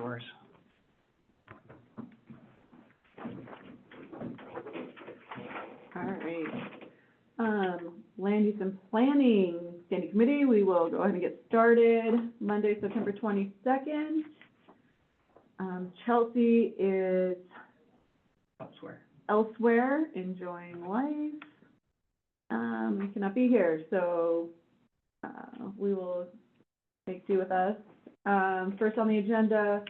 yours. All right. Land use and planning standing committee, we will go ahead and get started Monday, September 22nd. Chelsea is elsewhere enjoying life. We cannot be here, so we will make do with us. First on the agenda,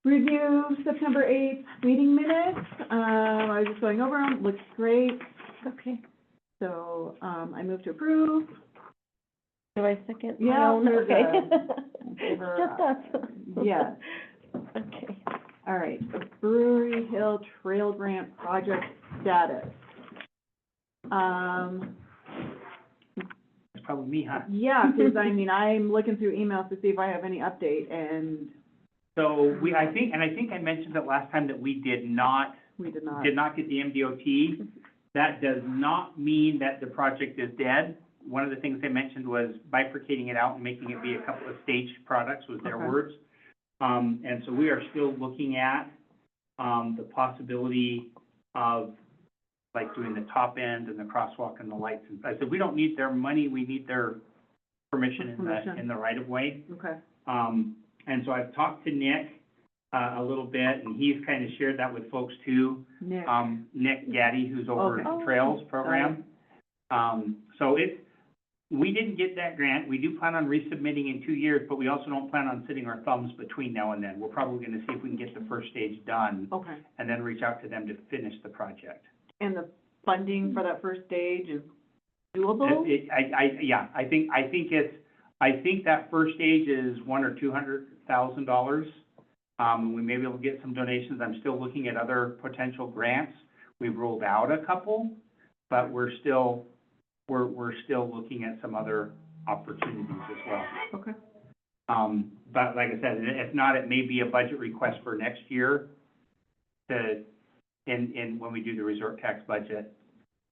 review September 8th meeting minutes. I was just going over them, looks great. Okay. So, I move to approve. Do I second? my Yeah, own? we're Okay. good. Favor, Just us. Yes. Okay. All right, the Brewery Hill Trail Grant project status. It's probably me, huh? Yeah, because I mean, I'm looking through emails to see if I have any update, and So I think I mentioned it last time that we did not we did not. get the MDOT. That does not mean that the project is dead. One of the things they mentioned was bifurcating it out and making it be a couple of staged products, was their Okay. words. And so we are still looking at, the possibility of, like, doing the top end and the crosswalk and the lights. And I said, we don't need their money, we need their permission Permission. in the right of way. Okay, And so I've talked to Nick, a little bit, and he's kind of shared that with folks too. Nick. Nick Gaddy, who's over Okay. at the Trails program. So we didn't get that grant. We do plan on resubmitting in 2 years, but we also don't plan on sitting our thumbs between now and then. We're probably gonna see if we can get the first stage done Okay, and then reach out to them to finish the project. and the funding for that first stage is doable? I think that first stage is $100,000 or $200,000. We may be able to get some donations. I'm still looking at other potential grants. We've ruled out a couple, but we're still looking at some other opportunities as well. Okay, But like I said, if not, it may be a budget request for next year when we do the resort tax budget,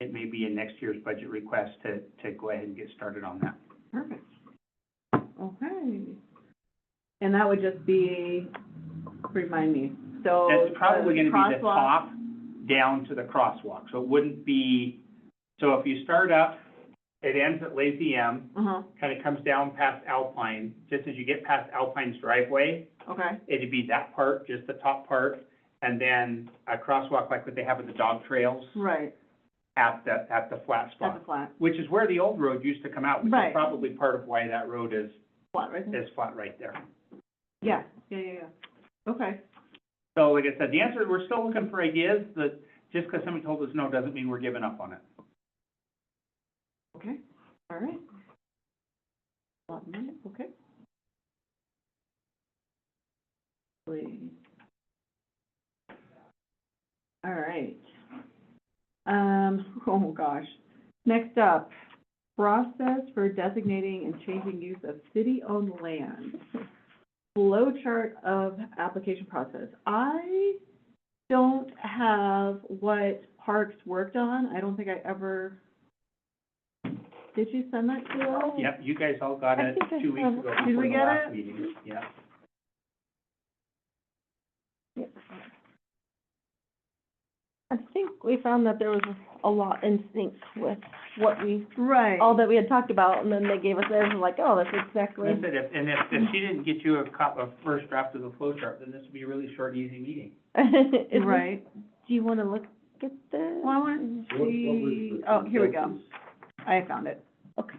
it may be in next year's budget request to go ahead and get started on that. perfect. Okay. And that would just be, remind me, so. That's probably gonna be the crosswalk- top down to the crosswalk, so it wouldn't be, so if you start up, it ends at Lazy M, Uh-huh, kind of comes down past Alpine, just as you get past Alpine's driveway, okay, it'd be that part, just the top part, and then a crosswalk like what they have at the dog trails right, at the flat at spot, the flat, which is where the old road used to come out, which Right. is probably part of why that road is flat right there? flat right there. Yeah, yeah. Okay, So like I said, the answer, we're still looking for ideas, that just because somebody told us no doesn't mean we're giving up on it. okay, all right. 1 minute, okay. Please. All right. Oh gosh. Next up, process for designating and changing use of city-owned land. Flow chart of application process. I don't have what Parks worked on. I don't think I ever, did you send that to us? Yep, you guys all got I it think I 2 weeks have- ago Did before we the get last it? meeting, yeah. I think we found that there was a lot in sync with what we, Right. all that we had talked about, and then they gave us theirs, and like, oh, that's exactly. That's it, if she didn't get you a first draft of the flow chart, then this would be a really short, easy meeting. Is this- Right. Do you wanna look at this? Well, I want to What was see, the oh, here we go. consensus? I found it. Okay.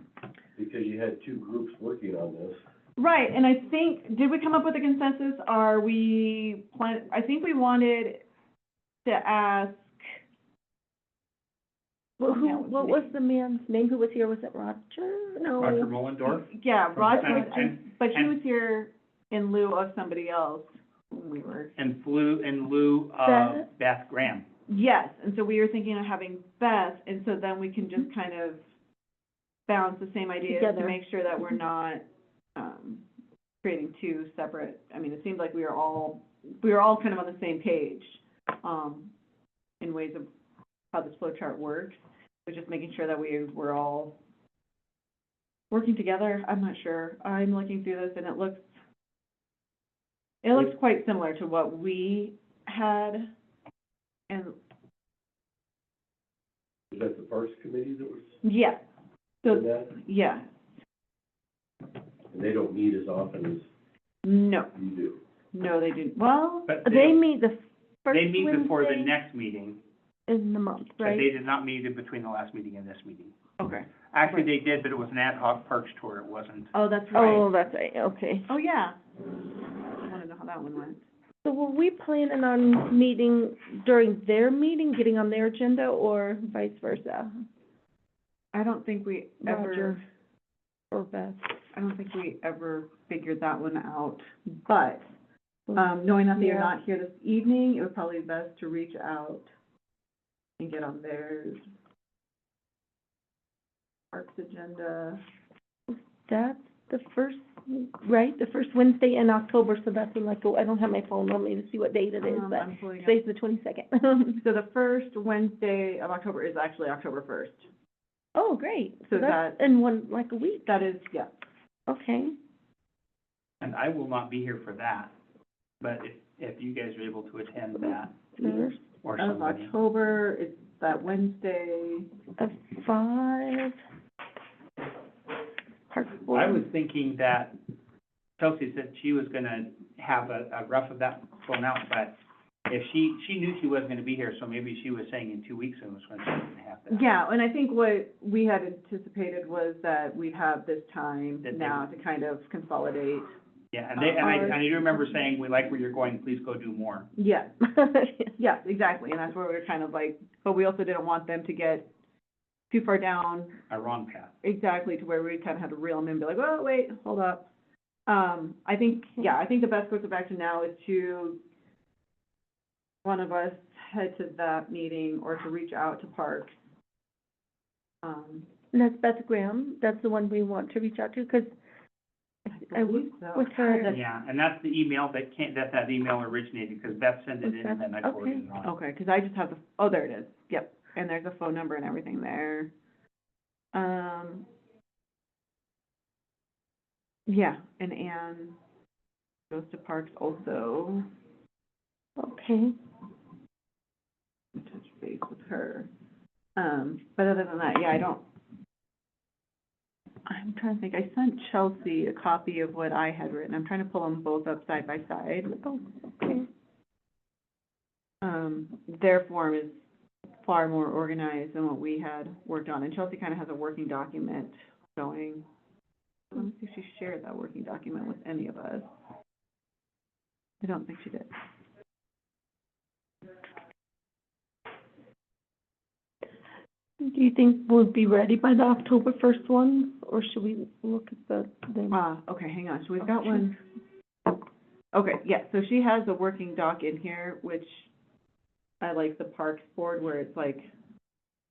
Because you had two groups working on this. Right, and I think, did we come up with a consensus? Are we I think we wanted to ask, Well, Yeah, what's what the was name? the man's name who was here? Was it Roger? No. Roger Mullendorf? yeah, Roger, And- but he and- was here in lieu of somebody else when we were. In lieu of Beth? Beth Graham. Yes, and so we were thinking of having Beth, and so then we can just kind of balance the same ideas to Together. make sure that we're not, creating two separate, I mean, it seemed like we were all kind of on the same page, in ways of how this flow chart works, but just making sure that we're all working together. I'm not sure. I'm looking through this and it looks It looks quite similar to what we had, and, Is that the Parks Committee that was yeah, in so, that? yeah, And they don't meet as often as no, you do. no, they didn't, well, But They meet the first they meet before the Wednesday next meeting, in the month, but right? they did not meet in between the last meeting and this meeting. okay. Actually, they did, but it was an ad hoc parks tour, it wasn't. Oh, that's right. Oh, that's right, okay. Oh, yeah. I wanna know how that one went. So were we planning on meeting during their meeting, getting on their agenda, or vice versa? I don't think we ever, Roger or Beth? I don't think we ever figured that one out, but, knowing that you're Yeah. not here this evening, it would probably be best to reach out and get on theirs. Parks agenda. That's the first, right, the first Wednesday in October, so that's in like, I don't have my phone on me to see what date it is, but I'm pulling up. today's the 22nd. So the first Wednesday of October is actually October 1st. Oh, great, So so that's in one, like a week, That is, yeah. okay. And I will not be here for that, but if you guys are able to attend that, First or Of somebody. October, it's that Wednesday. of 5. Park I Board. was thinking that Chelsea said she was gonna have a rough of that flown out, but if she knew she wasn't gonna be here, so maybe she was saying in 2 weeks and was gonna have that. Yeah, and I think what we had anticipated was that we'd have this time That they now to kind of consolidate. Yeah, and I do remember saying, we like where you're going, please go do more. Yeah, yeah, exactly, and that's where we were kind of like, but we also didn't want them to get too far down A wrong path. exactly to where we kind of had to reel them in, be like, oh, wait, hold up. I think the best course of action now is to, one of us head to that meeting or to reach out to Parks. And that's Beth Graham, that's the one we want to reach out to, because I believe so. with her, That's- Yeah, and that's the email that email originated, because Beth sent it in and then I forwarded it on. Okay, 'cause I just have the, oh, there it is, yep, and there's a phone number and everything there. Yeah, and Anne goes to Parks also, okay. touch base with her. But other than that, yeah, I'm trying to think, I sent Chelsea a copy of what I had written, I'm trying to pull them both up side by side. Oh, okay. Their form is far more organized than what we had worked on, and Chelsea kind of has a working document going. Let me see if she shared that working document with any of us. I don't think she did. Do you think we'll be ready by the October 1st one, or should we look at the? Okay, hang on, so we've got one. Okay, yeah, so she has a working doc in here, which I like the Parks Board, where it's like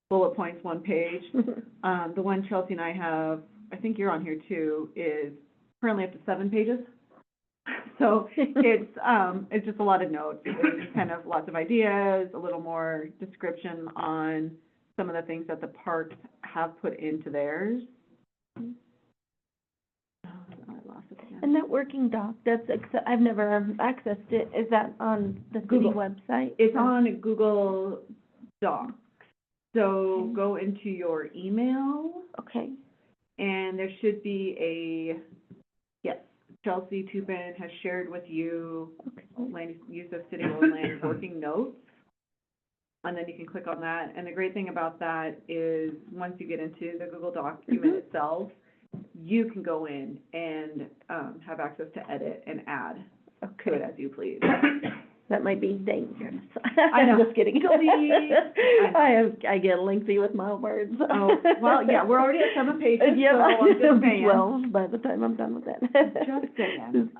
bullet points, one page. The one Chelsea and I have, I think you're on here too, is currently up to 7 pages. So it's just a lot of notes, it's kind of lots of ideas, a little more description on some of the things that the parks have put into theirs. Oh, I lost it again. And that working doc, I've never accessed it, is that on the city Google. website? It's on Google Docs. So go into your email, Okay, and there should be yes, Chelsea Tupin has shared with you okay. land use of city-owned land working notes. And then you can click on that. And the great thing about that is, once you get into the Google document itself, you can go in and, have access to edit and add to it as you please. That might be dangerous. I know. I'm just kidding. Delete. I get lengthy with my words. Oh, well, yeah, we're already at 7 pages, so Yeah, I'm just saying. well, by the time I'm done with that. Just saying.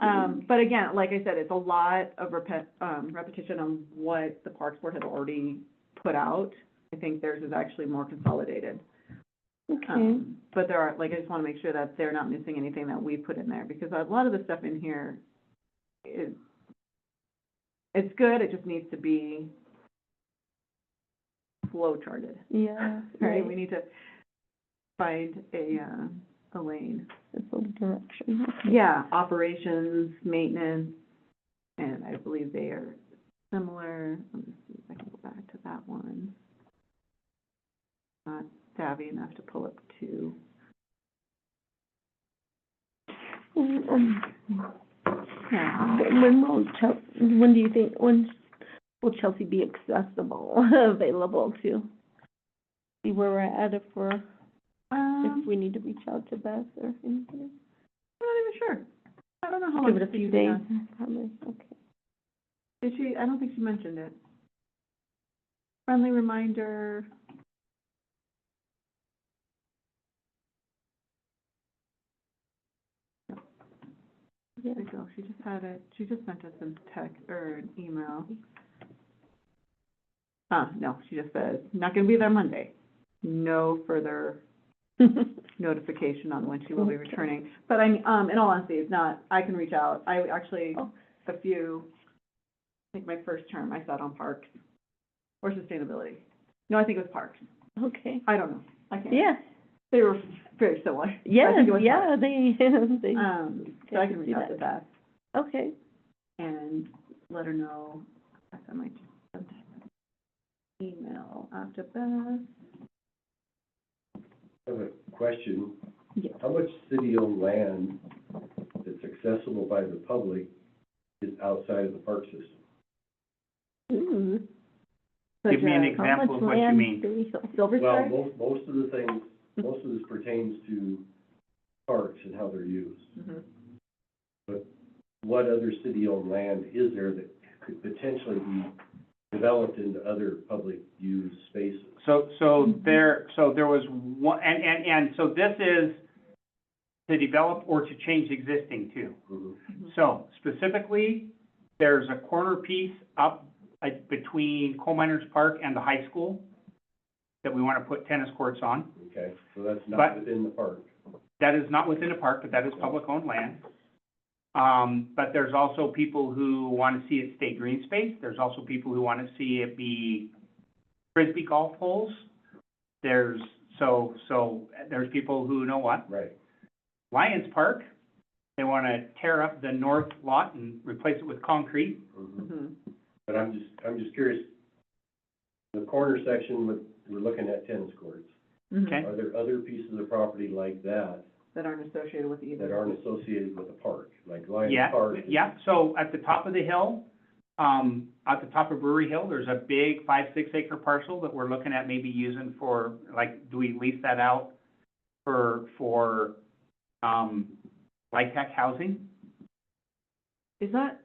But again, like I said, it's a lot of repetition on what the Parks Board has already put out. I think theirs is actually more consolidated. Okay, But there are, like, I just wanna make sure that they're not missing anything that we put in there, because a lot of the stuff in here is, it's good, it just needs to be flow charted, yeah, right? right, We need to find a lane. it's a little direction. Yeah, operations, maintenance, And I believe they are similar, let me see if I can go back to that one. Not savvy enough to pull up two. Yeah. When do you think, when will Chelsea be accessible, available to? See where we're at if we need to reach out to Beth or anything. I'm not even sure. I don't know how long. Give it a it's few been days, done. probably, okay. Did she, I don't think she mentioned it. Friendly reminder. Yeah. There you go, she just had it, she just sent us a text, or an email. No, she just said, not gonna be there Monday. No further notification on when she will be Okay. returning. But in all honesty, it's not, I can reach out. I actually, Oh. I think my first term, I sat on parks or sustainability. No, I think it was parks. Okay, I don't know. I can't. yeah, They were very similar. yeah, I think it was yeah, parks. they, So I can reach out to Beth okay. and let her know. I might just send an email after Beth. I have a question. Yes. How much city-owned land that's accessible by the public is outside of the park system? Ooh. Give me an Such How example much of what you land mean. do we- a Silver Well, Strike? most of the things, most of this pertains to parks and how they're used. Mhm. But what other city-owned land is there that could potentially be developed into other public use spaces? So there was one, and so this is to develop or to change existing too. Mhm. So specifically, there's a corner piece up between Coal Miners Park and the high school that we want to put tennis courts on. Okay, so that's But- not within the park. That is not within a park, but that is public-owned land. But there's also people who want to see it stay green space. There's also people who want to see it be Frisbee golf holes. There's people who know what? Right. Lions Park, they want to tear up the north lot and replace it with concrete. Mhm. Mhm. But I'm just curious, the corner section, we're looking at tennis courts. Mhm. Okay. Are there other pieces of property like that That aren't associated with either. that aren't associated with a park, like Lions Yeah, Park? yeah, so at the top of the hill, at the top of Brewery Hill, there's a big 5-6 acre parcel that we're looking at maybe using for, like, do we lease that out for LIHTC housing? Is that,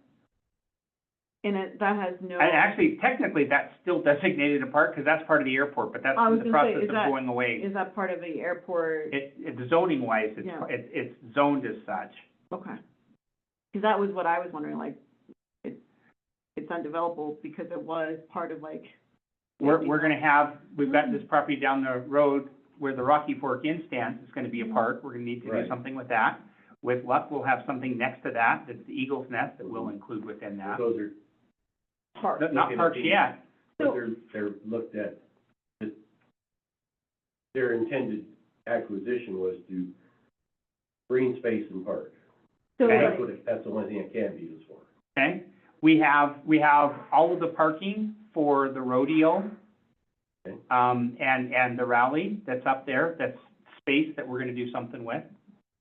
that has no. And actually, technically, that's still designated a park, because that's part of the airport, but that's I was in the gonna say, process is of that- going away. Is that part of the airport? It's zoning wise, Yeah. it's zoned as such. Okay. Because that was what I was wondering, like, it's undevelopable because it was part of like. We're gonna have, we've got this property down the road where the Rocky Fork Inn stands, it's gonna be a park, we're gonna need to do Right. something with that. With luck, we'll have something next to that, that's the Eagle's Nest, that we'll include within that. Those are, Park. Not looking at parks these. yet, but they're looked at, their intended acquisition was to green space and park. So Okay. That's the only thing it can be used for. okay? We have all of the parking for the rodeo, Okay. and the rally that's up there, that's space that we're gonna do something with.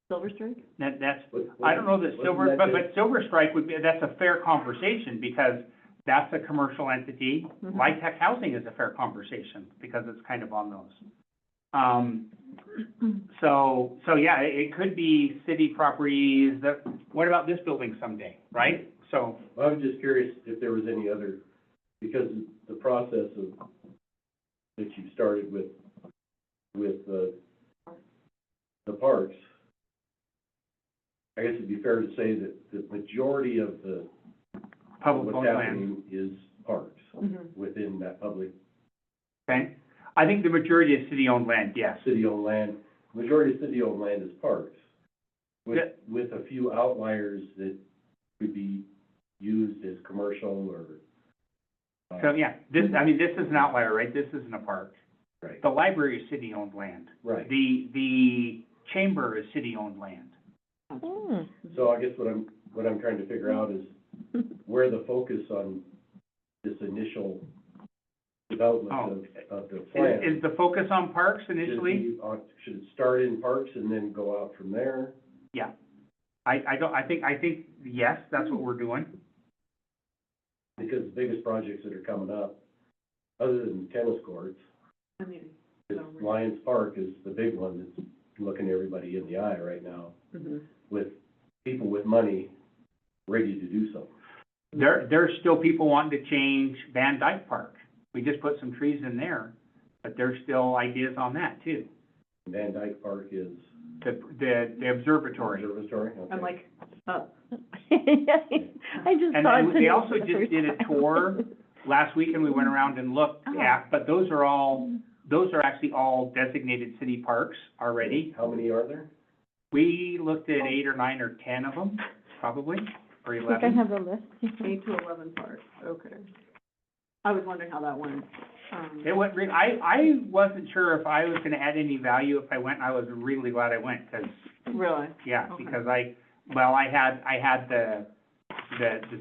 Silver Strike? That's, What- I don't know that wasn't Silver, that but Silver Strike would be, that's a fair conversation, because that's a commercial entity. Mhm. LIHTC housing is a fair conversation, because it's kind of on those. So yeah, it could be city properties that, what about this building someday, right? So, I was just curious if there was any other, because the process of, that you started with the parks, I guess it'd be fair to say that the majority of public what's owned land, happening is parks Mhm. within that public, okay? I think the majority is city-owned land, yes. city-owned land. Majority of city-owned land is parks, Yeah. with a few outliers that could be used as commercial or. So, yeah, this is an outlier, right? This isn't a park. Right, The library is city-owned land. right. The chamber is city-owned land. Hmm. So I guess what I'm trying to figure out is, where the focus on this initial development of the plan. Is the focus on parks Should it initially? be should it start in parks and then go out from there? Yeah. I think, yes, that's what we're doing. Because the biggest projects that are coming up, other than tennis courts, I mean, is So we're- Lions Park is the big one that's looking everybody in the eye right now, with people with money ready to do something. There's still people wanting to change Van Dyke Park. We just put some trees in there, but there's still ideas on that too. Van Dyke Park is The observatory. observatory, okay. I'm like, oh, I just And saw it they today also for the just first did a time. tour last week, and we went around and looked Oh. at, but those are actually all designated city parks already. How many are there? We looked at 8 or 9 or 10 of them, probably, or I think 11. I have a list. 8 to 11 parts, okay. I was wondering how that went. It went I wasn't sure if I was gonna add any value if I went, and I was really glad I went, 'cause, Really? yeah, Okay. because I had the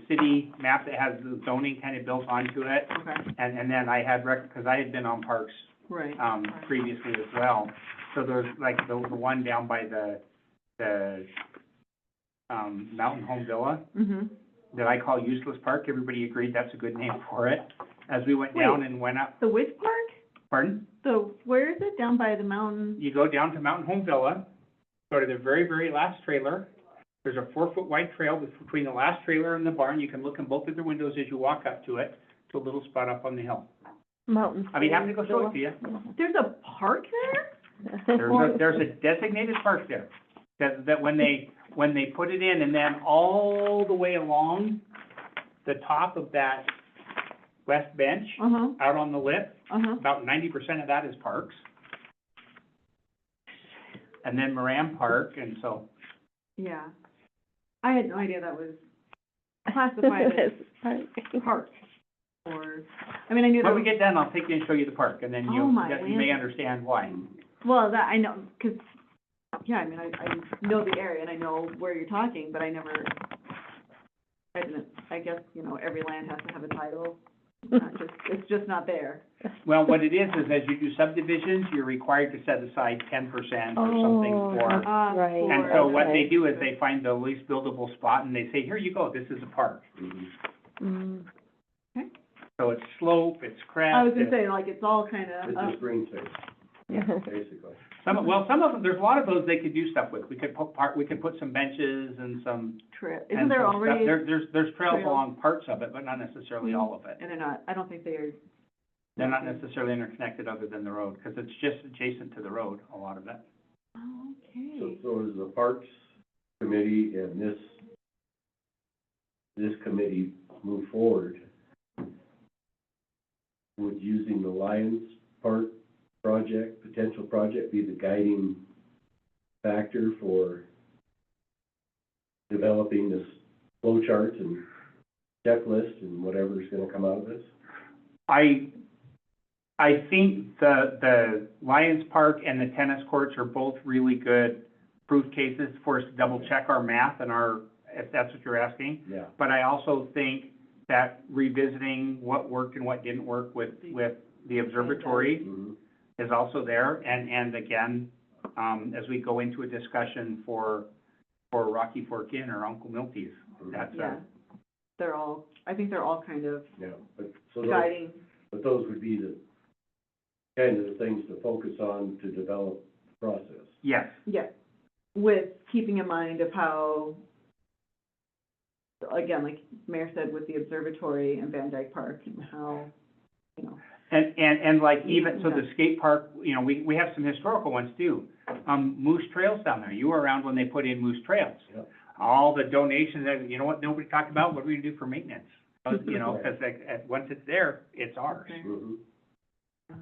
city map that has the zoning kind of built onto it, Okay, and then I had because I had been on parks, right. previously as well. So there's like the one down by the Mountain Home Villa Mm-hmm. that I call Useless Park. Everybody agreed that's a good name for it. As we went down Wait. and went up, The which park? pardon? Where is it? Down by the mountain? You go down to Mountain Home Villa, go to the very, very last trailer. There's a 4-foot wide trail between the last trailer and the barn. You can look in both of the windows as you walk up to it, to a little spot up on the hill. Mountain. I'd be happy to go show it to you. There's a park there? There's a designated park there, that when they put it in, and then all the way along the top of that west bench, Uh-huh, out on the lip, uh-huh. about 90% of that is parks. And then Moran Park, and so, Yeah. I had no idea that was classified as park, or, I mean, I knew there when we was, get done, I'll take you and show you the park, and then Oh, my you may land. understand why. well, that, I know, 'cause, yeah, I mean, I know the area and I know where you're talking, but I didn't, I guess, every land has to have a title. It's just not there. Well, what it is as you do subdivisions, you're required to set aside 10% or something Oh, for. Right. And so what they Okay. do is they find the least buildable spot, and they say, here you go, this is a park. Mhm. Mm. So it's slope, it's crest. I was gonna say, like, it's all kind It's of, just green space, basically. Some of them, there's a lot of those they could do stuff with. We could put some benches and some, isn't and there some stuff. already, There's trails trails? along parts of it, but not necessarily all of it. and they're not, I don't think they are. They're not necessarily interconnected other than the road, because it's just adjacent to the road, a lot of it. Oh, So, okay. so as the Parks Committee and this committee move forward, would using the Lions Park potential project, be the guiding factor for developing this flow chart and checklist and whatever's gonna come out of this? I think the Lions Park and the tennis courts are both really good proof cases for us to double check our math and if that's what you're asking. Yeah. But I also think that revisiting what worked and what didn't work with the observatory Mhm. is also there. And again, as we go into a discussion for Rocky Fork Inn or Uncle Milty's, that's Yeah. I think they're all kind of Yeah, but, so those, guiding, but those would be the kind of the things to focus on to develop the process. yes. yeah, with keeping in mind of how, again, like Mayor said, with the observatory and Van Dyke Park, and how, And like even, so Yeah. the skate park, we have some historical ones too. Moose Trails down there, you were around when they put in Moose Trails. Yep. All the donations, that you know what nobody talked about, what are we gonna do for maintenance? Because once it's there, it's ours. Okay. Mhm.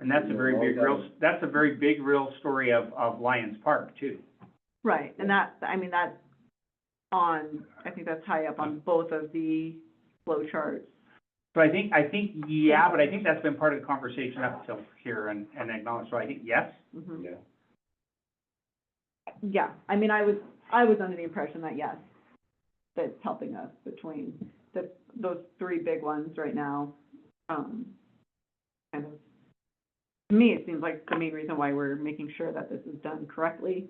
And that's a very big, real story of Lions Park too. Right, and that, I mean, that's I think that's high up on both of the flow charts. So I think, yeah, but I think that's been part of the conversation up until here and acknowledged, so I think yes. Mhm. Yeah. Yeah, I mean, I was under the impression that, yes, that's helping us between those three big ones right now, kind of, to me, it seems like the main reason why we're making sure that this is done correctly,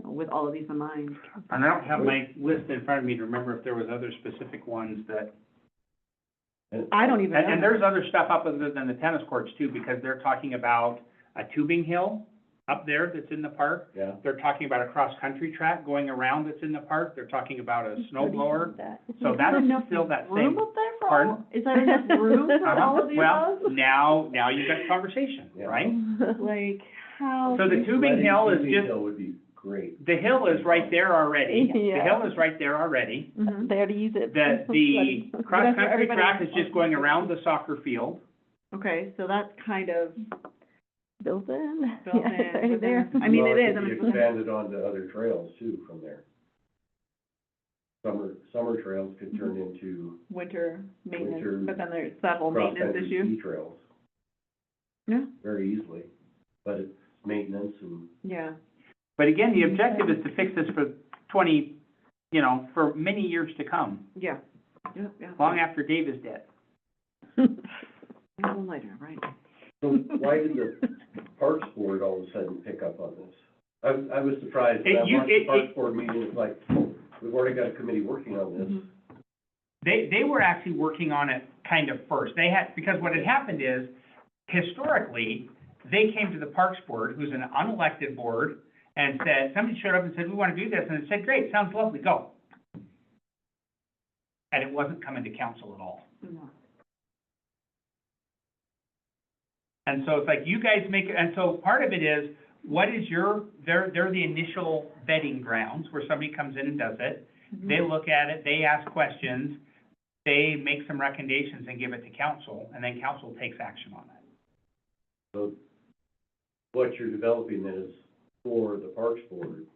with all of these in mind. And I don't have my list in front of me to remember if there was other specific ones that, I don't even know. and there's other stuff up other than the tennis courts too, because they're talking about a tubing hill up there that's in the park. Yeah, They're talking about a cross-country track going around that's in the park. They're talking about a snow blower. So that's still that Room same. up there for Pardon? all, is there enough room for all of the Well, above? now you've got conversation, Yeah. right? Like, how? So the tubing hill is Tubing just, hill would be great. the hill is right there already. The Yeah. hill is right there already. Mhm. They already use it. The cross-country everybody- track is just going around the soccer field. Okay, so that's kind of Built in. built Yeah, in. it's already within- there. I mean, Well, it is, could I be mean, expanded onto other trails too from there. Summer trails could turn into winter maintenance, Winter but then there's that whole maintenance cross-country issue. ski trails Yeah, very easily, but it's maintenance and, yeah, But again, the objective is to fix this for for many years to come, yeah, yeah, yeah. long after Dave is dead. Yeah, one later, right. so why did the Parks Board all of a sudden pick up on this? I was surprised, when I watched the Parks Board meeting, it's like, we've already got a committee working on this. Mhm. They were actually working on it kind of first. They had, because what had happened is, historically, they came to the Parks Board, who's an unelected board, and said, somebody showed up and said, we want to do this, and it said, great, sounds lovely, go. And it wasn't coming to council at all. No. And so it's like, you guys make, and so part of it is, what is they're the initial vetting grounds, where somebody comes in and does it. Mhm. They look at it, they ask questions, they make some recommendations and give it to council, and then council takes action on it. So what you're developing then is for the Parks Board.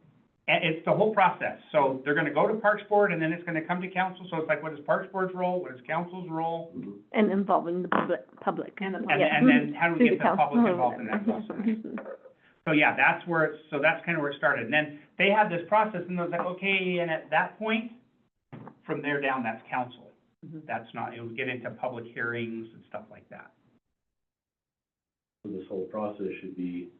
And it's the whole process. So they're gonna go to Parks Board, and then it's gonna come to council. So it's like, what is Parks Board's role? What is council's role? And involving the public. And the And, Yeah. and then how do we Through get the council. public involved in that process? So yeah, that's where so that's kind of where it started. And then they had this process, and it was like, okay, and at that point, from there down, that's council. Mhm. That's not, it would get into public hearings and stuff like that. So this whole process should be,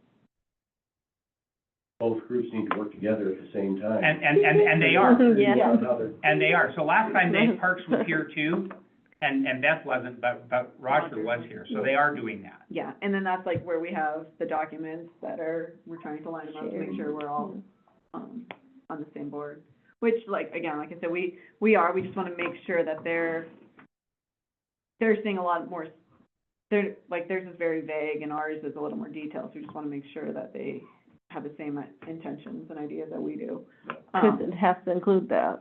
both groups need to work together at the same time. And they are. Yeah. Figure out how they're- And they are. So last time Dave Parks was here too, and Beth wasn't, but Roger was here. So they are doing that. Yeah, and then that's like where we have the documents we're trying to line them up to make sure we're all, on the same board. Which, like, again, like I said, we just wanna make sure that they're seeing a lot more, theirs is very vague and ours is a little more detailed, so we just wanna make sure that they have the same intentions and ideas that we do. Because it has to include the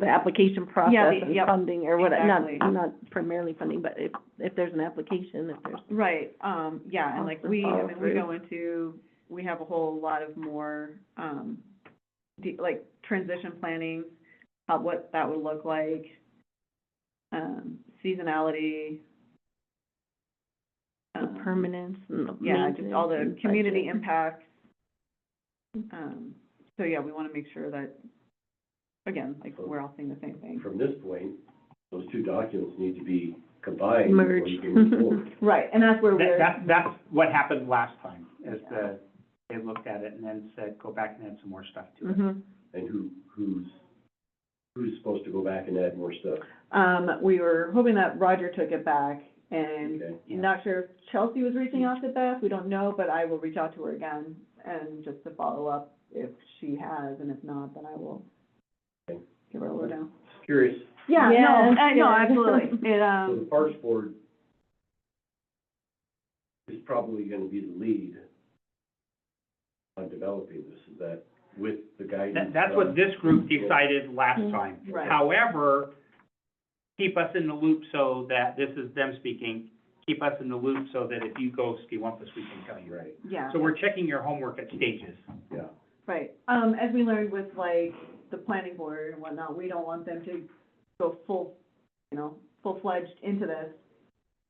application process and yep, funding or what, exactly. not primarily funding, but if there's an application, if there's. Right, yeah, and like Also we follow through. go into, we have a whole lot of more, like transition planning, what that would look like, seasonality. The permanence and the Yeah, just all the maintenance and community budget. impacts. So yeah, we wanna make sure that, again, like, we're all seeing the same thing. From this point, those two documents need to be combined before you can move forward. Right, and that's where we're. That's what happened last time, is they looked at it and then said, go back and add some more stuff to it. Mhm. And who's supposed to go back and add more stuff? We were hoping that Roger took it back, and Okay. Yeah. not sure if Chelsea was reaching out to Beth, we don't know, but I will reach out to her again, and just to follow up if she has, and if not, then I will Okay. give her a lowdown. Just curious. Yeah, Yeah, no, that's no, good. absolutely, it, So the Parks Board is probably gonna be the lead on developing this, is that with the guidance? That's what this group decided last time. Right. However, keep us in the loop so that, this is them speaking, keep us in the loop so that if you go skiwampus, we can tell you. Right, yeah, So we're checking your homework at stages. yeah. right, as we learned with, like, the planning board and whatnot, we don't want them to go full-fledged into this,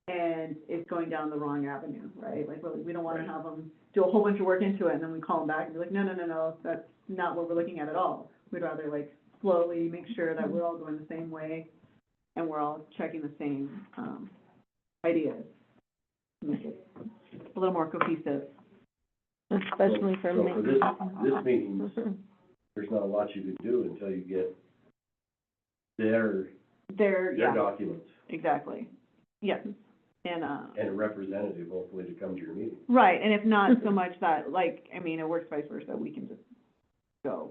and it's going down the wrong avenue, right? Like, we don't wanna Right. have them do a whole bunch of work into it, and then we call them back and be like, no, that's not what we're looking at at all. We'd rather, like, slowly make sure that we're all going the same way and we're all checking the same, ideas. Make it a little more cohesive. Especially for So me. for this meeting, there's not a lot you can do until you get their Yeah, documents exactly. Yes, and, and a representative hopefully to come to your meeting. right, and if not so much that, like, I mean, it works vice versa, we can just go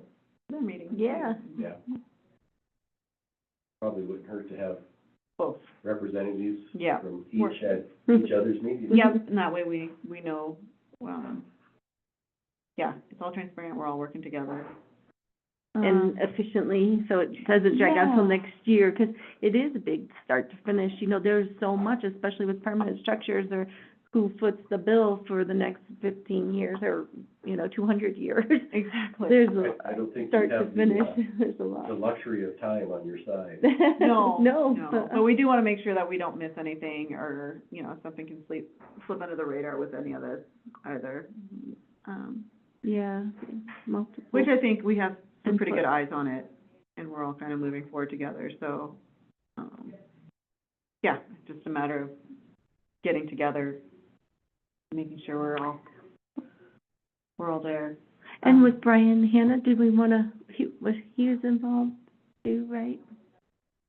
to their meeting. Yeah. Yeah. Probably wouldn't hurt to have Both, representatives yeah. from Work. each at each other's meetings. Yeah, and that way we know, yeah, it's all transparent, we're all working together. And efficiently, so it doesn't drag out till Yeah. next year, 'cause it is a big start to finish, you know, there's so much, especially with permanent structures, or who foots the bill for the next 15 years, or, you know, 200 years. Exactly. There's I don't think you start to have finish, the there's a lot. luxury of time on your side. No, No. no, but we do wanna make sure that we don't miss anything, or, you know, something can slip under the radar with any of this either. Yeah, multiple. Which I think we have some pretty good Input. eyes on it, and we're all kind of moving forward together, so, yeah, it's just a matter of getting together, making sure we're all there. And with Brian Hanna, did we wanna, he was involved too, right?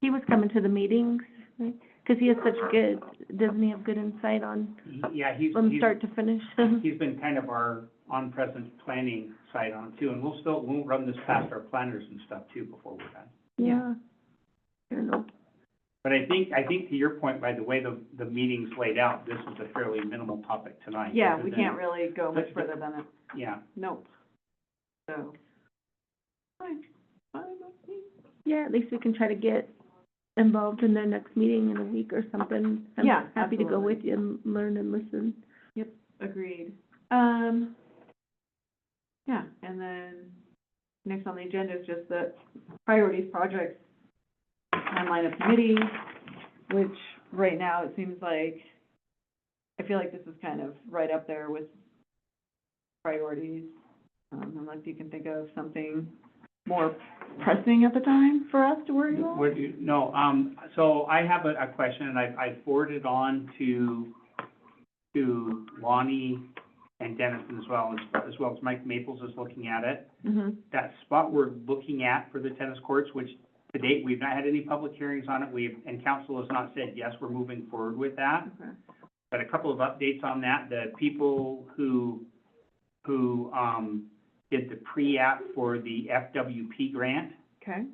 He was coming to the meetings, right? 'Cause he has such good, doesn't he have good insight on, Yeah, he's from start to finish? he's been kind of our on-present planning side on it too, and we'll run this past our planners and stuff too before we're done. Yeah. I don't know. But I think to your point, by the way the meeting's laid out, this is a fairly minimal topic tonight. Yeah, other we than- can't really go much further than it, Yeah, nope. So, fine with me. Yeah, at least we can try to get involved in their next meeting in a week or something. Yeah, I'm happy to go absolutely. with you and learn and listen. Agreed. Yeah, and then next on the agenda is just the priorities projects, timeline of committee, which right now it seems like, I feel like this is kind of right up there with priorities. Unless you can think of something more pressing at the time for us to worry about. so I have a question, and I forwarded on to Lonnie and Dennison as well as Mike Maples is looking at it. Mm-hmm. That spot we're looking at for the tennis courts, which to date, we've not had any public hearings on it, and council has not said, yes, we're moving forward with that. Okay. But a couple of updates on that, the people who did the pre-app for the FWP grant Okay,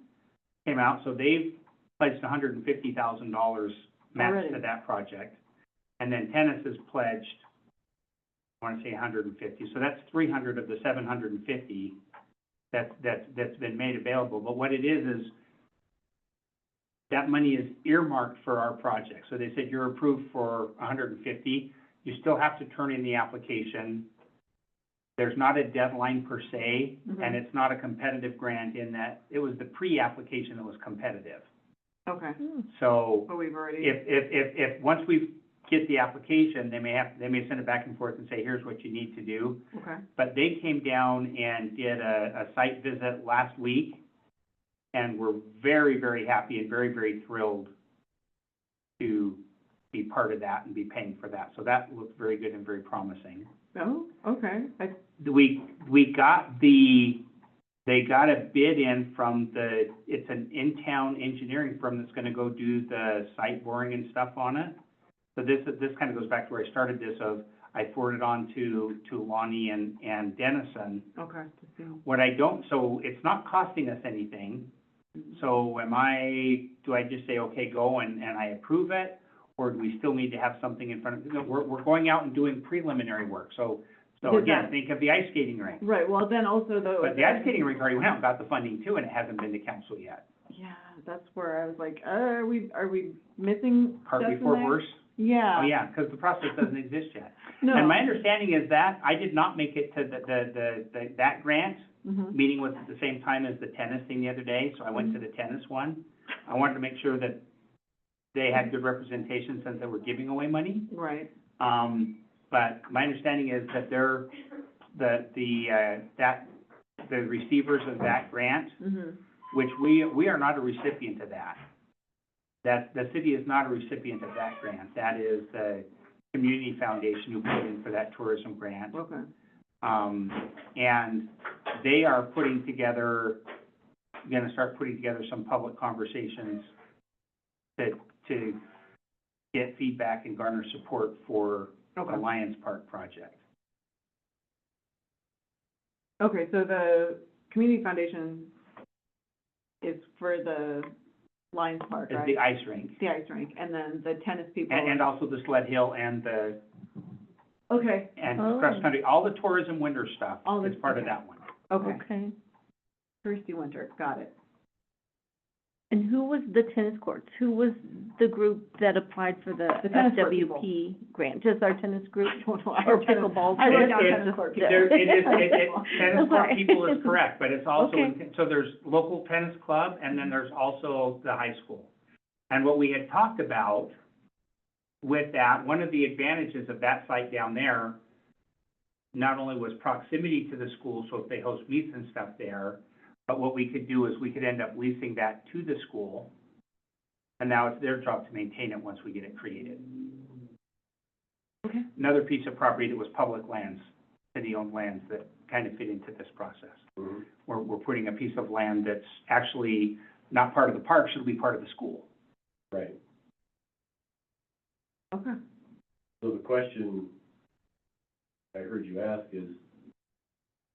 came out, so they've pledged $150,000 match Already. to that project. And then tennis has pledged, I wanna say 150, so that's 300 of the 750 that's been made available. But what it is that money is earmarked for our project. So they said, you're approved for 150, you still have to turn in the application. There's not a deadline per se, Mhm. and it's not a competitive grant in that it was the pre-application that was competitive. okay, So but we've already. if once we get the application, they may send it back and forth and say, here's what you need to do. Okay, But they came down and did a site visit last week, and were very, very happy and very, very thrilled to be part of that and be paying for that. So that looked very good and very promising. oh, okay, They got a bid in from it's an in-town engineering firm that's gonna go do the site boring and stuff on it. So this kind of goes back to where I started this I forwarded on to Lonnie and Dennison. okay. So it's not costing us anything. So do I just say, okay, go and I approve it? Or do we still need to have something in front of, we're going out and doing preliminary work. So Is again, that- think of the ice skating rink. Right, well, then also though. But the ice skating rink already went out and got the funding too, and it hasn't been to council yet. Yeah, that's where I was like, are we missing Cart stuff in before there? horse? Yeah. Oh, yeah, because the process doesn't exist yet. No. And my understanding is that I did not make it to that grant. Mhm. Meeting was at the same time as the tennis thing the other day, so I went to the tennis one. I wanted to make sure that they had good representation since they were giving away money. Right, But my understanding is that the receivers of that grant, mhm, which we are not a recipient of that. The city is not a recipient of that grant. That is the Community Foundation who put in for that tourism grant. Okay. And they are gonna start putting together some public conversations to get feedback and garner support for the Okay. Lions Park project. Okay, so the Community Foundation is for the Lions Park, It's right? the ice rink. The ice rink, and then the tennis people. And also the sled hill and the, Okay, and Oh. cross country, all the tourism winter stuff All is the- part of okay. that one. okay. Okay. Thirsty Winter, got it. And who was the tennis courts? Who was the group that applied for the The tennis court FWP grant? Just our tennis group? I don't know. Or pickleball? I wrote down It- tennis court people. There, tennis court Sorry. people is correct, but it's also, Okay. so there's local tennis club, and then there's also the high school. And what we had talked about with that, one of the advantages of that site down there, not only was proximity to the school, so if they host meets and stuff there, but what we could do is we could end up leasing that to the school, and now it's their job to maintain it once we get it created. Okay. Another piece of property that was public lands, city-owned lands that kind of fit into this process. Mhm. We're putting a piece of land that's actually not part of the park, should be part of the school. Right. Okay. So the question I heard you ask is,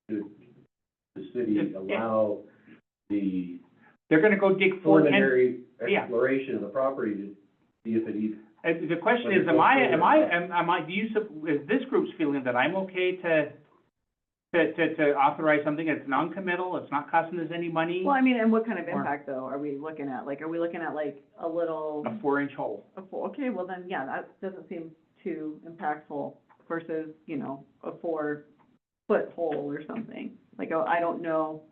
should the city If- allow the They're gonna go dig 410. preliminary Yeah. exploration of the property to see if it even, The question is, am I, do you, is this group's feeling that I'm okay to authorize something that's non-committal, it's not costing us any money? Well, I mean, and what kind of Or- impact, though, are we looking at? Like, are we looking at like a little, A 4-inch hole. okay, well then, yeah, that doesn't seem too impactful versus, you know, a 4-foot hole or something. Like, oh, I don't know.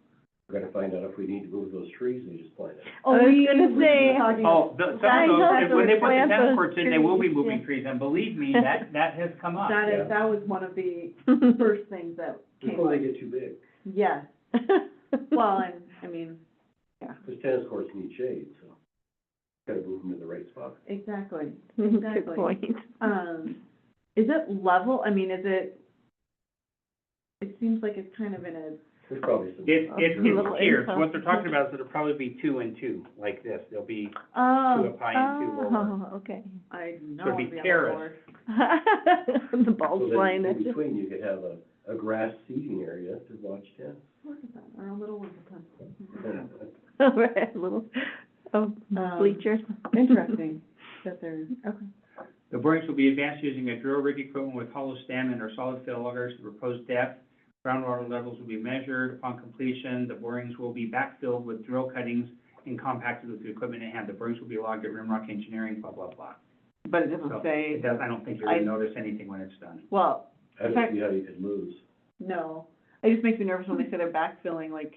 we're gonna find out if we need to move those trees and just plant it. I was gonna say, Oh, some I of know those, that's when they put the plant tennis those courts in, they will be trees, moving yeah. trees, and believe me, that has come up. That Yeah. is, that was one of the first things that came Before up. they get too big, Yes, well, and, I mean, yeah, because tennis courts need shade, so gotta move them in the right spot. exactly. Good Exactly. point. Is it level, I mean, it seems like it's kind of in a, There's probably some. It's Little tiered, so income. what they're talking about is it'll probably be 2 and 2, like this, there'll be 2 oh, up high and 2 lower. Oh, okay. I know. So it'd be I'd on the terrace. board. The So ball's then flying in at you. between, you could have a grass seating area to watch tennis. Look at that, or a little Wimbledon. Right, little, bleachers. Interesting that they're, okay. The borings will be advanced using a drill rig equipment with hollow stem and or solid fill augers. The proposed depth, groundwater levels will be measured. Upon completion, the borings will be backfilled with drill cuttings and compacted with the equipment at hand. The borings will be logged at Rimrock Engineering, blah, blah, blah. But it So doesn't it say, does, I don't think you're gonna notice anything when it's done. well, I don't see how you could lose. no, it just makes me nervous when they say they're backfilling, like,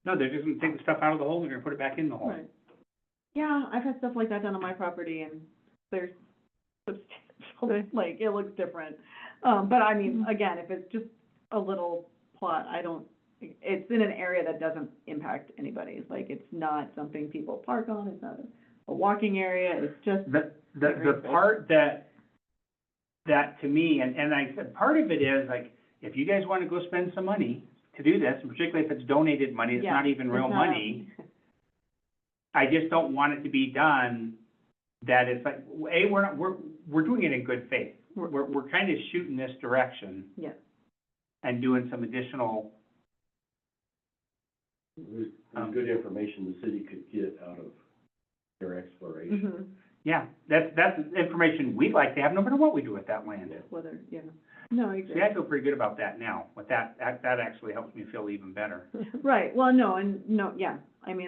No, they're just gonna take the stuff out of the hole and they're gonna put it back in the hole. right. Yeah, I've had stuff like that done on my property, and there's substantial, like, it looks different. But I mean, again, if it's just a little plot, it's in an area that doesn't impact anybody. It's like, it's not something people park on, it's not a walking area, it's just, The part that to me, and I said, part of it is, like, if you guys wanna go spend some money to do this, and particularly if it's donated money, it's yeah, not even real it's not- money, I just don't want it to be done that it's like, we're doing it in good faith. We're kind of shooting this direction Yeah, and doing some additional, There's good information the city could get out of their exploration. mhm, yeah, that's information we'd like to have, no matter what we do with that land. whether, yeah, no, I agree. See, I feel pretty good about that now, with that actually helps me feel even better. Right, well, no, and, no, yeah, I mean,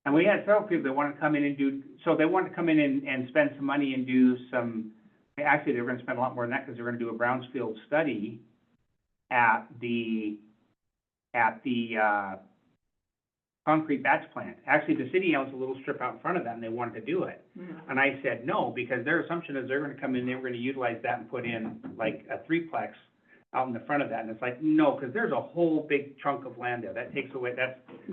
And we had several people that wanted to come in and do, so they wanted to come in and spend some money and do some, actually, they were gonna spend a lot more than that, because they were gonna do a Brownsfield study at the concrete batch plant. Actually, the city owns a little strip out in front of that, and they wanted to do it. mhm. And I said no, because their assumption is they're gonna come in, they were gonna utilize that and put in like a threeplex out in the front of that, and it's like, no, because there's a whole big chunk of land there, that takes away,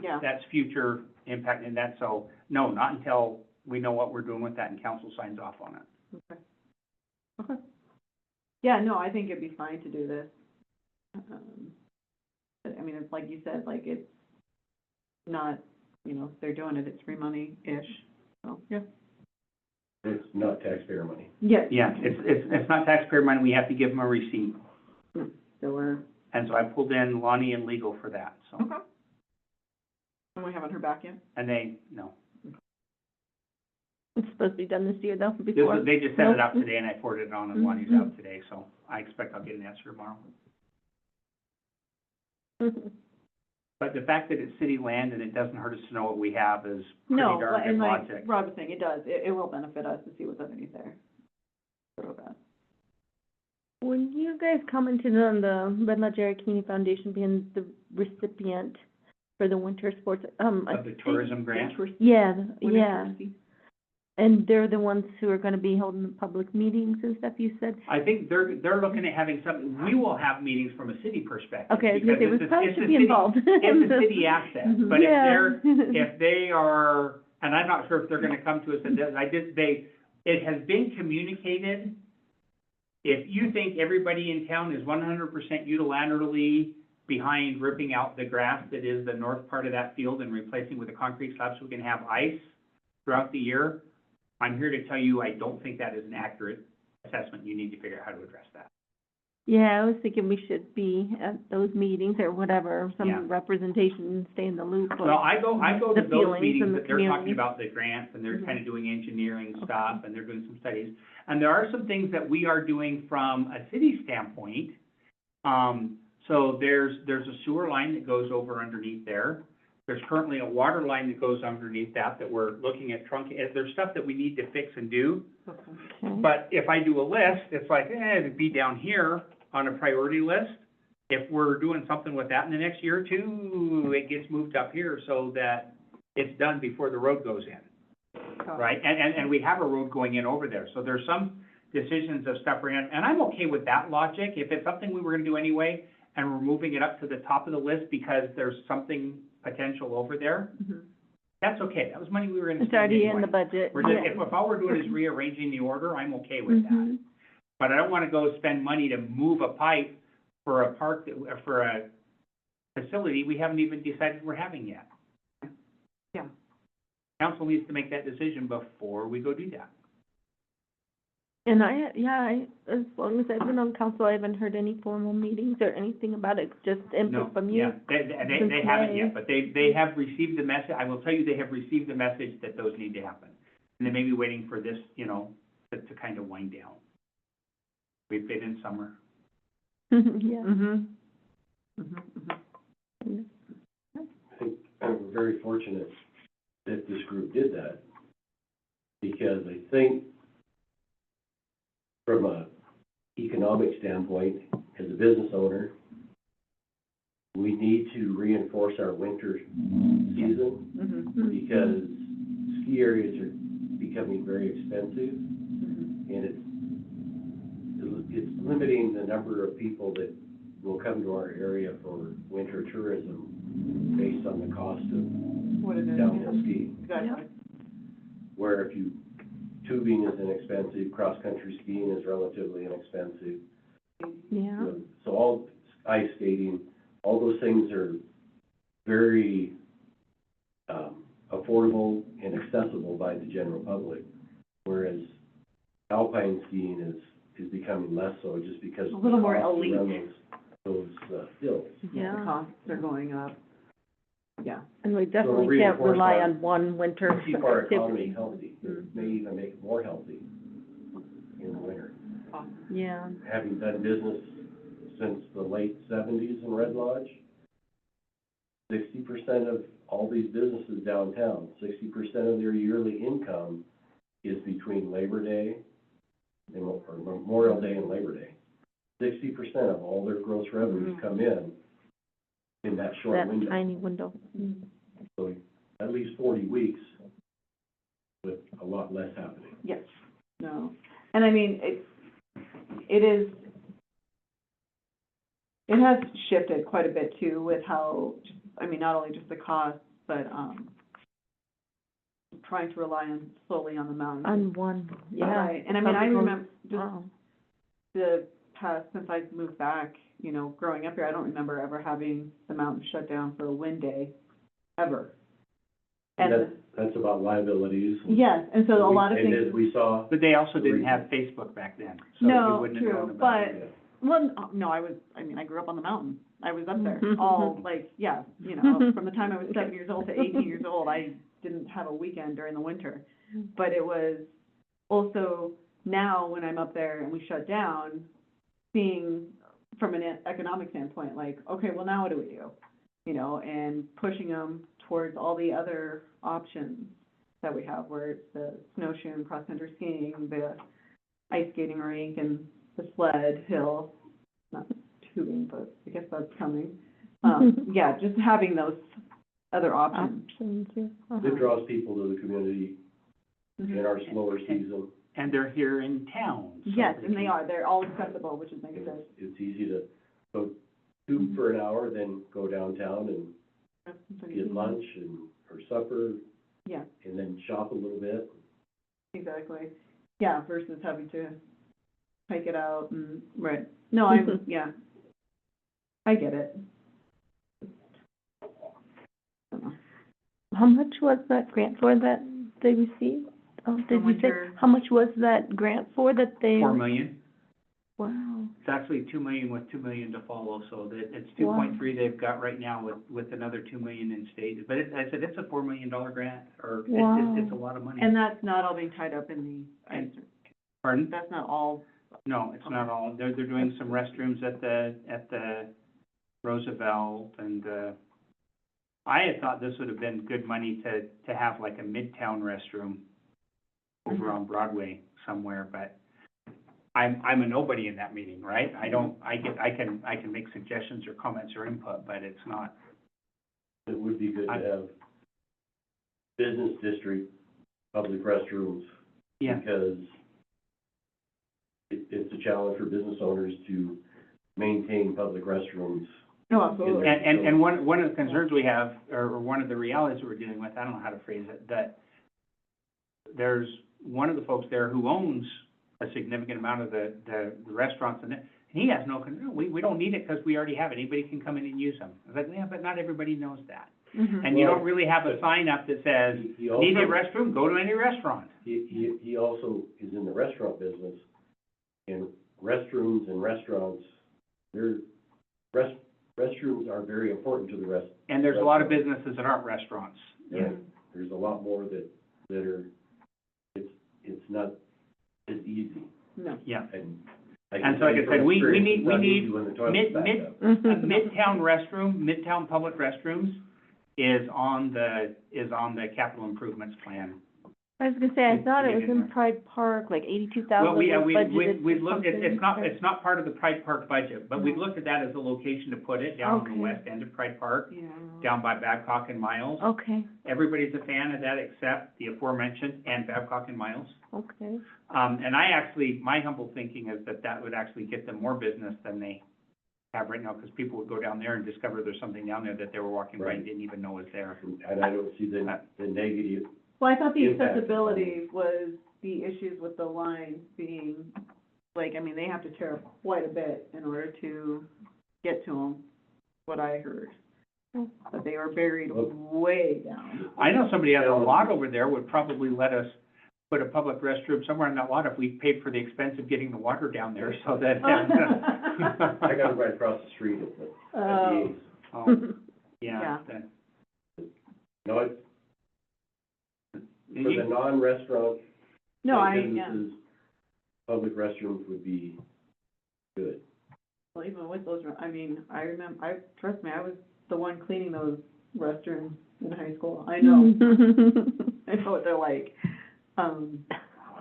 Yeah. that's future impact, and that's, so, no, not until we know what we're doing with that and council signs off on it. Okay. Okay. Yeah, no, I think it'd be fine to do this. But, I mean, it's like you said, like, it's not, you know, if they're doing it, it's free money-ish, so, yeah. It's not taxpayer money. Yeah. Yeah, it's not taxpayer money, we have to give them a receipt, So we're, and so I pulled in Lonnie and legal for that, so, okay. And we haven't heard back yet? and they, no. It's supposed to be done this year though, This before. was, they just sent it Nope. out today, and I forwarded it on, and Lonnie's Mhm. out today, so I expect I'll get an answer tomorrow. Mhm. But the fact that it's city land and it doesn't hurt us to know what we have is pretty No, darn good and like logic. Rob was saying, it does, it will benefit us to see what's underneath there. Good or bad. When you guys commented on the Red Lodge Area Community Foundation being the recipient for the winter sports, I Of the think- tourism grant, Yeah, Winter yeah, touristy. and they're the ones who are gonna be holding the public meetings and stuff, you said? I think they're looking at having some, we will have meetings from a city perspective. Okay, I was gonna say, because we probably it's a should be city- involved. It's a city asset, but if they're, Yeah. if they are, and I'm not sure if they're gonna come to us and, it has been communicated. If you think everybody in town is 100% unilaterally behind ripping out the grass that is the north part of that field and replacing with a concrete slab so we can have ice throughout the year, I'm here to tell you, I don't think that is an accurate assessment. You need to figure out how to address that. Yeah, I was thinking we should be at those meetings or whatever, Yeah. some representation, stay in the loop. of- Well, I go The to those feelings meetings in the that they're talking community. about the grants, and they're Mhm. kind of doing engineering Okay. stuff, and they're doing some studies. And there are some things that we are doing from a city standpoint. So there's a sewer line that goes over underneath there. There's currently a water line that goes underneath that we're looking at there's stuff that we need to fix and do. Okay. But if I do a list, it's like, it'd be down here on a priority list. If we're doing something with that in the next year or two, it gets moved up here so that it's done before the road goes in, right? And we have a road going in over there, so there's some decisions of stuff we're in, and I'm okay with that logic. If it's something we were gonna do anyway, and we're moving it up to the top of the list because there's something potential over there, Mhm. that's okay. That was money we were gonna It's spend already anyway. in the budget. We're just, yeah. if all we're doing is rearranging the order, I'm okay with that. Mhm. But I don't wanna go spend money to move a pipe for a park, for a facility we haven't even decided we're having yet. Yeah. Council needs to make that decision before we go do that. And as long as I've been on council, I haven't heard any formal meetings or anything about it, just No, input from you. yeah, they since haven't May. yet, but they have received the message, I will tell you, they have received the message that those need to happen. And they may be waiting for this, to kind of wind down. We've been in summer. Yeah. Mm-hmm. Mm-hmm. I think we're very fortunate that this group did that, because I think from a economic standpoint, as a business owner, we need to reinforce our winter season, Mm-hmm. because ski areas are becoming very expensive, Mm-hmm. and it's limiting the number of people that will come to our area for winter tourism based on the cost of What it is. downhill skiing. Exactly. Where if tubing is inexpensive, cross-country skiing is relatively inexpensive. Yeah. So all ice skating, all those things are very, affordable and accessible by the general public. Whereas alpine skiing is becoming less so, just because. A little more the cost to elite. run those hills. Yeah, the Yeah. costs are going up. Yeah. And we definitely can't reinforce rely our- on one winter Keep our economy activity. healthy, Mm-hmm. it may even make it more healthy in the winter. Yeah. Having done business since the late seventies in Red Lodge, 60% of all these businesses downtown, 60% of their yearly income is between Labor Day or Memorial Day and Labor Day. 60% of all their gross revenues come in that short That window. tiny window. So at least 40 weeks with a lot less happening. Yes. No. And I mean, it is, it has shifted quite a bit too with how, I mean, not only just the cost, but, trying to rely solely on the mountain. On one, yeah. Right, and I mean, I Public remember just Wow. the past, since I've moved back, you know, growing up here, I don't remember ever having the mountain shut down for a wind day, ever. And And, that's about liabilities. yes, and so a lot of And as things, we saw, But they also didn't have Facebook back then, so No, you wouldn't have true, known about it. well, no, I mean, I grew up on the mountain. I was up there, Mhm. all, like, yeah, you know, from the time I was 7 years old to 18 years old, I didn't have a weekend during the winter. But it was also, now when I'm up there and we shut down, seeing from an economic standpoint, like, okay, well, now what do we do? You know, and pushing them towards all the other options that we have, where it's the snowshoe and cross-country skiing, the ice skating rink, and the sled hill, not tubing, but I guess that's coming. Yeah, just having those other options. Options, yeah. Uh-huh. it draws people to the community Mhm. in our slower season. And they're here in town. so Yes, and they can- are, they're all accessible, which is makes And sense. it's easy to go tube for an hour, then go downtown and get lunch or supper, Yeah, and then shop a little bit. exactly. Yeah, versus having to hike it out and, right. No, I'm, yeah. I get it. How much was that grant for that they received? Oh, did you say, winter. how much was that grant for that they? 4 million. Wow. It's actually 2 million with 2 million to follow, so that it's Wow. 2.3 they've got right now with another 2 million in state. But I said, it's a $4 million grant, or Wow. it's a lot of money. And that's not all being tied up in the, Pardon? that's not all, No, it's not all. They're doing some restrooms at the Roosevelt, and, I had thought this would have been good money to have like a midtown restroom over on Broadway somewhere, but I'm a nobody in that meeting, right? I can make suggestions or comments or input, but it's not. It would be good to have business district, public restrooms, Yeah, because it's a challenge for business owners to maintain public restrooms. no, absolutely. and one of the concerns we have, or one of the realities we're dealing with, I don't know how to phrase it, that there's one of the folks there who owns a significant amount of the restaurants, and he has no concern, we don't need it because we already have it, anybody can come in and use them. I was like, yeah, but not everybody knows that. Mhm. And you don't really have a sign up that says, He need a also, restroom, go to any restaurant. he also is in the restaurant business, and restrooms and restaurants, restrooms are very important to the rest. And there's a lot of businesses that aren't restaurants. And there's a lot more that are, it's not as easy. No. Yeah. And And so like I said, we need- It's not easy when the toilet's backed mid- up. A midtown restroom, midtown public restrooms is on the capital improvements plan. I was gonna say, I To thought it get was in in there. Pride Park, like 82,000 Well, was budgeted we for looked at, something. it's not part of the Pride Park budget, but we No. looked at that as a location to put it down on the Okay. west end of Pride Park, Yeah. down by Babcock and Miles. Okay, Everybody's a fan of that except the aforementioned and Babcock and Miles. okay. And I actually, my humble thinking is that would actually get them more business than they have right now, because people would go down there and discover there's something down there that they were walking by and didn't even know was there. And I don't see the negative. Well, I thought the Impact. accessibility was the issues with the line being, like, I mean, they have to tear up quite a bit in order to get to them, what I heard. But they were buried way down. I know somebody has a lot over there would probably let us put a public restroom somewhere in that lot if we paid for the expense of getting the water down there, so that. I got it right across the street at the Oh. A's. Oh, yeah. No, it's, for the non-restaurant No, yeah. businesses, public restrooms would be good. Well, even with those, I mean, trust me, I was the one cleaning those restrooms in high school. I know, I know what they're like.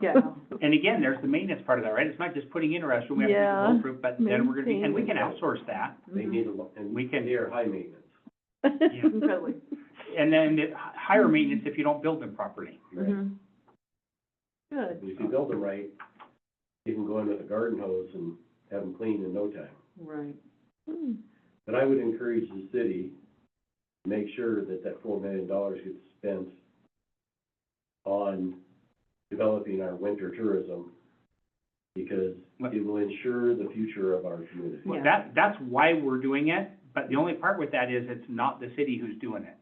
Yeah. And again, there's the maintenance part of that, right? It's not just putting in a restroom, we have to Yeah. make it bulletproof, but then we're gonna be, and we can Maintenance. outsource that. They need a lot, and We can- they are high maintenance. Yeah. Really. And then higher maintenance if you don't build them properly. Right? Mhm. Good, If you build them right, you can go in with a garden hose and have them clean in no time. right. Hmm. But I would encourage the city to make sure that that $4 million gets spent on developing our winter tourism, because it will ensure the future of our community. Well, Yeah. that's why we're doing it, but the only part with that is it's not the city who's doing it.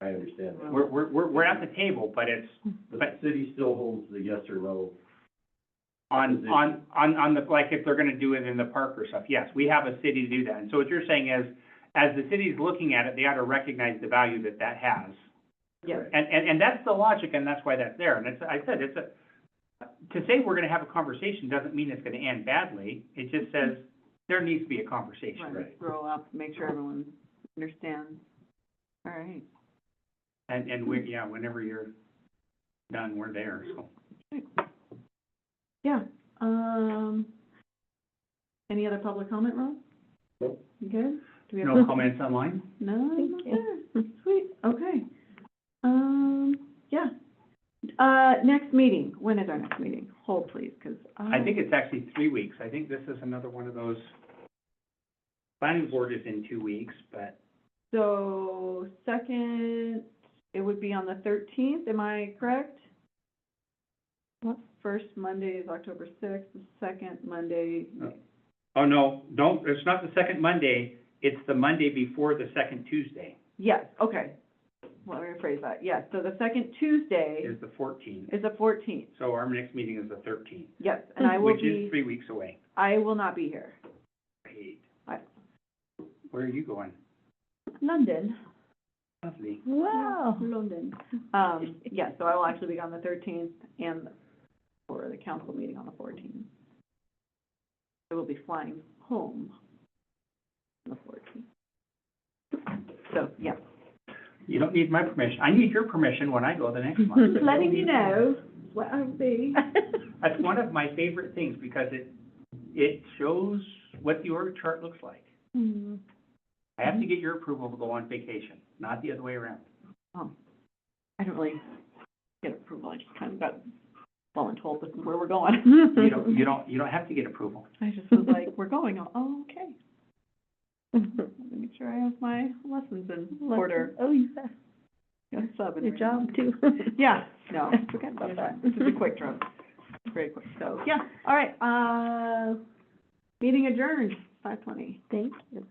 I understand that. We're at the table, but it's But the city still holds the yes or no. on the, like, if they're gonna do it in the park or stuff, yes, we have a city to do that. And so what you're saying is, as the city's looking at it, they ought to recognize the value that that has. Yes. And that's the logic, and that's why that's there. And it's, I said, to say we're gonna have a conversation doesn't mean it's gonna end badly. It just says there needs to be a conversation. Right, roll up, make sure everyone understands. All right. And whenever you're done, we're there, so. Yeah, any other public comment, Ron? Nope. You good? Do we have No comments online? No, Thank not you. there. Sweet, okay. Yeah. Next meeting, when is our next meeting? Hold, please, because I think it's actually 3 weeks. I think this is another one of those, planning board is in 2 weeks, but So, second, it would be on the 13th, am I correct? What? First Monday is October 6th, the second Monday, oh, no, it's not the second Monday, it's the Monday before the second Tuesday, yes, okay. Let me rephrase that, yes, so the second Tuesday is the 14th. is the 14th, So our next meeting is the 13th, yes, and I will which is be, 3 weeks away. I will not be here. Great. I- Where are you going? London. Lovely. Wow. London. Yeah, so I will actually be on the 13th and for the council meeting on the 14th. I will be flying home on the 14th. So, yeah. You don't need my permission. I need your permission when I go the next month. Just letting you know what I'll be. That's one of my favorite things, because it shows what the org chart looks like. Hmm. I have to get your approval to go on vacation, not the other way around. I don't really get approval, I just kind of got voluntold this is where we're going. You don't have to get approval. I just was like, we're going, oh, okay. Make sure I have my lessons in order. Oh, yeah. Got sub and Your job, too. Yeah, no, I forgot about that. this is a quick trip, very quick, so, yeah, all right, meeting adjourned, 5:20. Thank you.